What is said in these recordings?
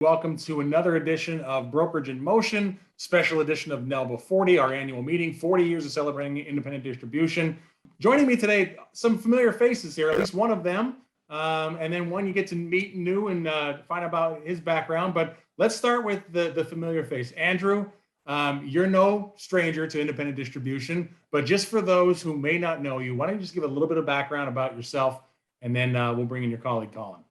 Welcome to another edition of Brokerage in Motion, special edition of NAILBA 40, our annual meeting, 40 years of celebrating independent distribution. Joining me today, some familiar faces here, at least one of them, and then one you get to meet new and find out about his background. But let's start with the familiar face. Andrew, you're no stranger to independent distribution, but just for those who may not know you, why don't you just give a little bit of background about yourself, and then we'll bring in your colleague, Colin.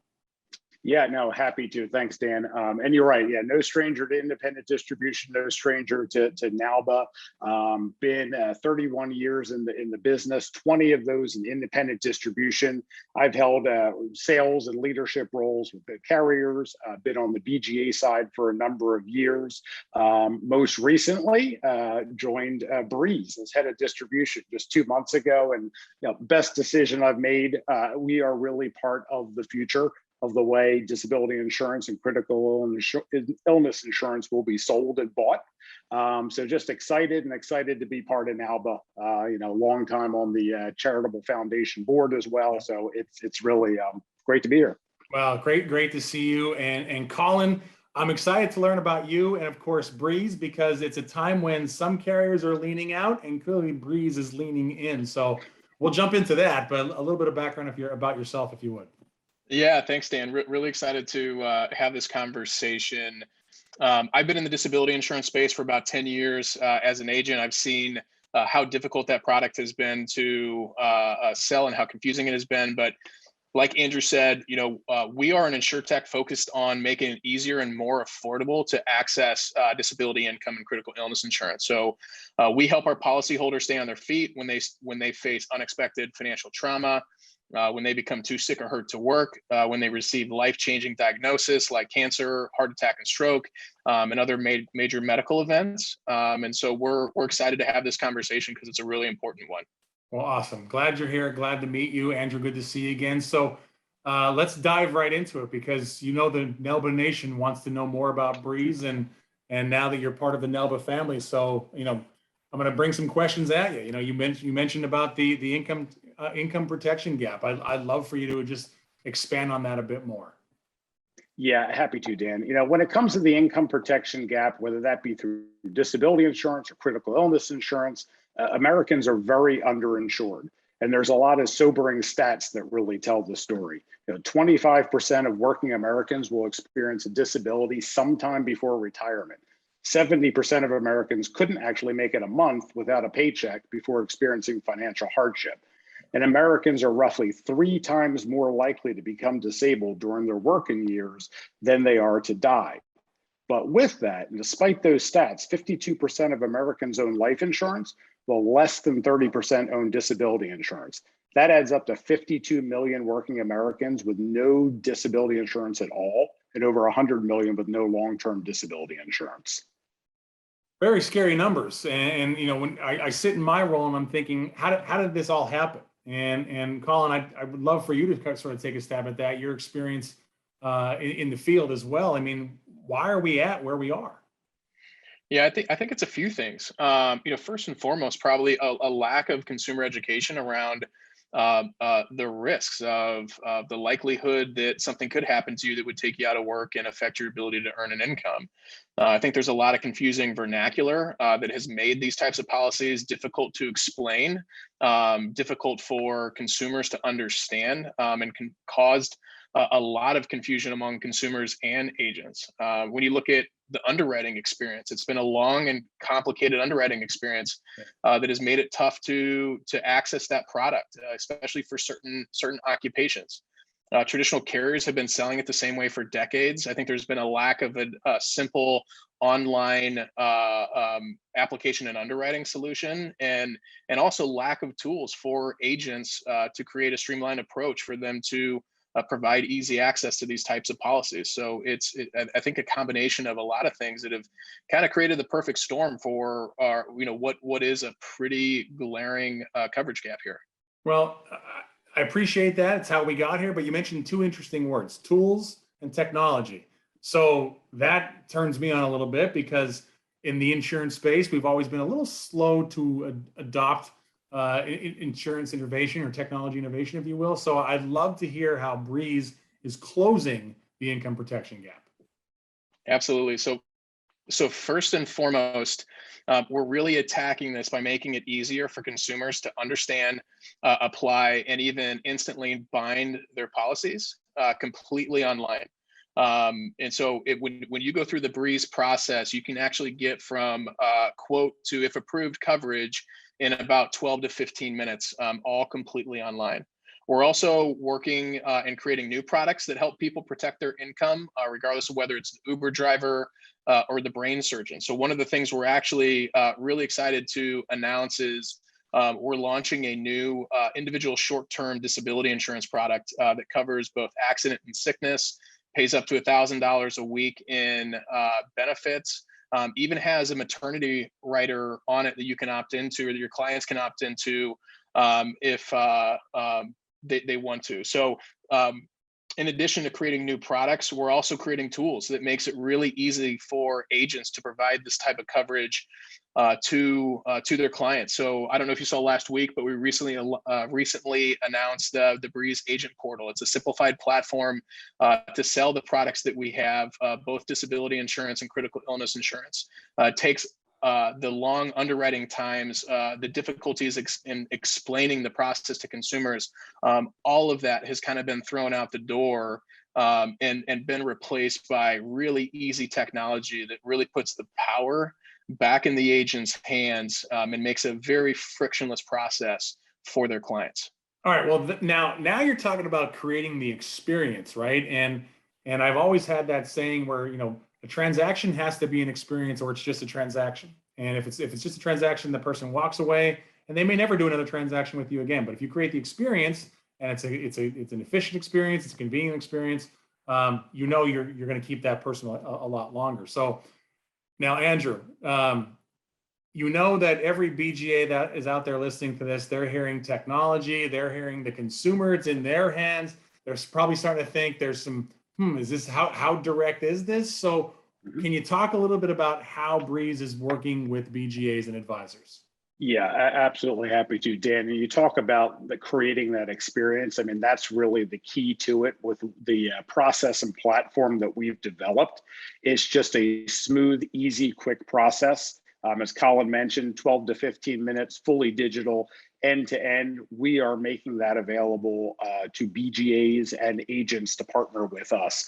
Yeah, no, happy to. Thanks, Dan. And you're right. Yeah, no stranger to independent distribution, no stranger to NAILBA. Been 31 years in the business, 20 of those in independent distribution. I've held sales and leadership roles with the carriers. Been on the BGA side for a number of years. Most recently, joined Brees as head of distribution just 2 months ago. And best decision I've made. We are really part of the future of the way disability insurance and critical illness insurance will be sold and bought. So just excited to be part of NAILBA. Long time on the Charitable Foundation board as well. So it's really great to be here. Well, great to see you. And Colin, I'm excited to learn about you and of course Brees, because it's a time when some carriers are leaning out and clearly Brees is leaning in. So we'll jump into that, but a little bit of background about yourself, if you would. Yeah, thanks, Dan. Really excited to have this conversation. I've been in the disability insurance space for about 10 years as an agent. I've seen how difficult that product has been to sell and how confusing it has been. But like Andrew said, we are an insurtech focused on making it easier and more affordable to access disability income and critical illness insurance. So we help our policyholders stay on their feet when they face unexpected financial trauma, when they become too sick or hurt to work, when they receive life-changing diagnosis like cancer, heart attack, and stroke, and other major medical events. And so we're excited to have this conversation because it's a really important one. Well, awesome. Glad you're here. Glad to meet you. Andrew, good to see you again. So let's dive right into it, because the NAILBA Nation wants to know more about Brees, and now that you're part of the NAILBA family. So, I'm going to bring some questions at you. You mentioned about the income protection gap. I'd love for you to just expand on that a bit more. Yeah, happy to, Dan. When it comes to the income protection gap, whether that be through disability insurance or critical illness insurance, Americans are very underinsured. And there's a lot of sobering stats that really tell the story. 25% of working Americans will experience a disability sometime before retirement. 70% of Americans couldn't actually make it a month without a paycheck before experiencing financial hardship. And Americans are roughly 3 times more likely to become disabled during their working years than they are to die. But with that, and despite those stats, 52% of Americans own life insurance, while less than 30% own disability insurance. That adds up to 52 million working Americans with no disability insurance at all, and over 100 million with no long-term disability insurance. Very scary numbers. And when I sit in my role and I'm thinking, how did this all happen? And Colin, I would love for you to sort of take a stab at that, your experience in the field as well. I mean, why are we at where we are? Yeah, I think it's a few things. First and foremost, probably a lack of consumer education around the risks of the likelihood that something could happen to you that would take you out of work and affect your ability to earn an income. I think there's a lot of confusing vernacular that has made these types of policies difficult to explain, difficult for consumers to understand, and caused a lot of confusion among consumers and agents. When you look at the underwriting experience, it's been a long and complicated underwriting experience that has made it tough to access that product, especially for certain occupations. Traditional carriers have been selling it the same way for decades. I think there's been a lack of a simple online application and underwriting solution, and also lack of tools for agents to create a streamlined approach for them to provide easy access to these types of policies. So I think a combination of a lot of things that have kind of created the perfect storm for what is a pretty glaring coverage gap here. Well, I appreciate that. It's how we got here, but you mentioned 2 interesting words, tools and technology. So that turns me on a little bit, because in the insurance space, we've always been a little slow to adopt insurance innovation or technology innovation, if you will. So I'd love to hear how Brees is closing the income protection gap. Absolutely. So first and foremost, we're really attacking this by making it easier for consumers to understand, apply, and even instantly bind their policies completely online. And so when you go through the Brees process, you can actually get from quote to, if approved, coverage in about 12 to 15 minutes, all completely online. We're also working and creating new products that help people protect their income, regardless of whether it's the Uber driver or the brain surgeon. So one of the things we're actually really excited to announce is we're launching a new individual short-term disability insurance product that covers both accident and sickness, pays up to $1,000 a week in benefits, even has a maternity rider on it that you can opt into, or that your clients can opt into if they want to. So in addition to creating new products, we're also creating tools that makes it really easy for agents to provide this type of coverage to their clients. So I don't know if you saw last week, but we recently announced the Brees Agent Portal. It's a simplified platform to sell the products that we have, both disability insurance and critical illness insurance. It takes the long underwriting times, the difficulties in explaining the process to consumers, all of that has kind of been thrown out the door and been replaced by really easy technology that really puts the power back in the agent's hands and makes a very frictionless process for their clients. All right. Well, now you're talking about creating the experience, right? And I've always had that saying where, a transaction has to be an experience, or it's just a transaction. And if it's just a transaction, the person walks away and they may never do another transaction with you again. But if you create the experience, and it's an efficient experience, it's a convenient experience, you're going to keep that person a lot longer. So now, Andrew, you know that every BGA that is out there listening to this, they're hearing technology, they're hearing the consumer, it's in their hands. They're probably starting to think there's some, is this, how direct is this? So can you talk a little bit about how Brees is working with BGAs and advisors? Yeah, absolutely happy to, Dan. And you talk about creating that experience. I mean, that's really the key to it with the process and platform that we've developed. It's just a smooth, easy, quick process. As Colin mentioned, 12 to 15 minutes, fully digital, end to end. We are making that available to BGAs and agents to partner with us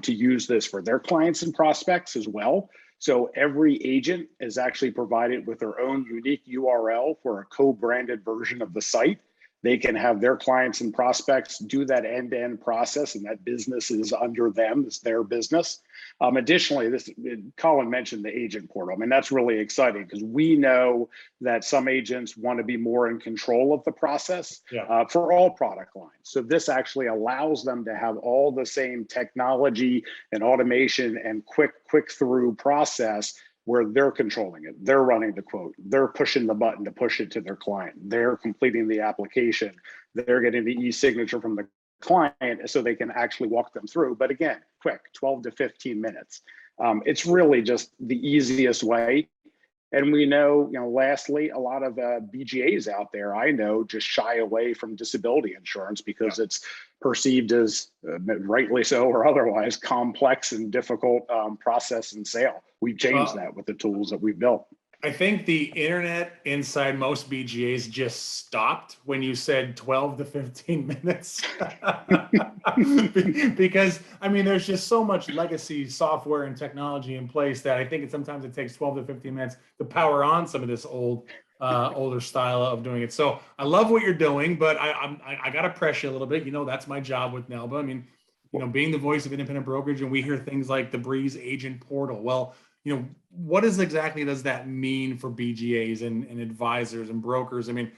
to use this for their clients and prospects as well. So every agent is actually provided with their own unique URL for a co-branded version of the site. They can have their clients and prospects do that end-to-end process, and that business is under them, it's their business. Additionally, Colin mentioned the agent portal. I mean, that's really exciting because we know that some agents want to be more in control of the process for all product lines. So this actually allows them to have all the same technology and automation and quick through process where they're controlling it. They're running the quote. They're pushing the button to push it to their client. They're completing the application. They're getting the e-signature from the client so they can actually walk them through. But again, quick, 12 to 15 minutes. It's really just the easiest way. And we know, lastly, a lot of BGAs out there, I know, just shy away from disability insurance because it's perceived as, rightly so or otherwise, complex and difficult process and sale. We've changed that with the tools that we've built. I think the internet inside most BGAs just stopped when you said 12 to 15 minutes. Because, I mean, there's just so much legacy software and technology in place that I think sometimes it takes 12 to 15 minutes to power on some of this older style of doing it. So I love what you're doing, but I got to press you a little bit. That's my job with NAILBA. I mean, being the voice of independent brokerage, and we hear things like the Brees Agent Portal. Well, what exactly does that mean for BGAs and advisors and brokers? I mean,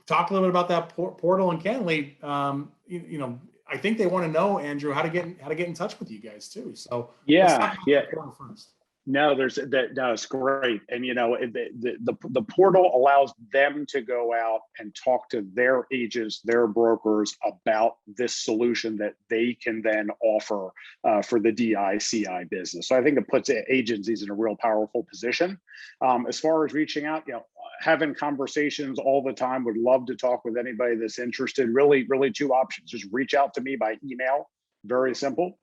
talk a little bit about that portal, and candidly, I think they want to know, Andrew, how to get in touch with you guys too. So let's talk about the portal first. No, it's great. And, the portal allows them to go out and talk to their agents, their brokers about this solution that they can then offer for the DI/CI business. So I think it puts agencies in a real powerful position. As far as reaching out, having conversations all the time, would love to talk with anybody that's interested. Really two options. Just reach out to me by email. Very simple,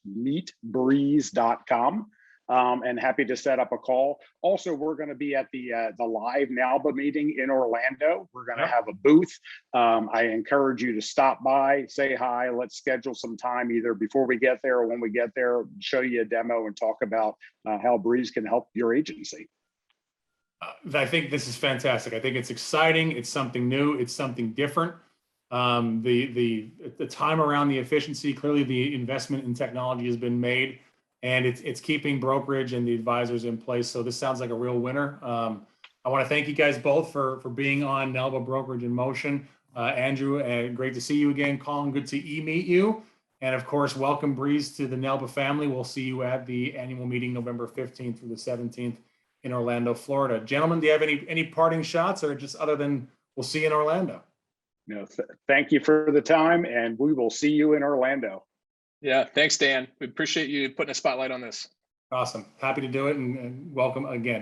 meetbrees.com. And happy to set up a call. Also, we're going to be at the live NAILBA meeting in Orlando. We're going to have a booth. I encourage you to stop by, say hi. Let's schedule some time either before we get there or when we get there, show you a demo and talk about how Brees can help your agency. I think this is fantastic. I think it's exciting. It's something new. It's something different. The time around the efficiency, clearly the investment in technology has been made, and it's keeping brokerage and the advisors in place. So this sounds like a real winner. I want to thank you guys both for being on NAILBA Brokerage in Motion. Andrew, great to see you again. Colin, good to meet you. And of course, welcome Brees to the NAILBA family. We'll see you at the annual meeting November 15th through the 17th in Orlando, Florida. Gentlemen, do you have any parting shots, or just other than we'll see you in Orlando? No, thank you for the time, and we will see you in Orlando. Yeah, thanks, Dan. We appreciate you putting a spotlight on this. Awesome. Happy to do it, and welcome again.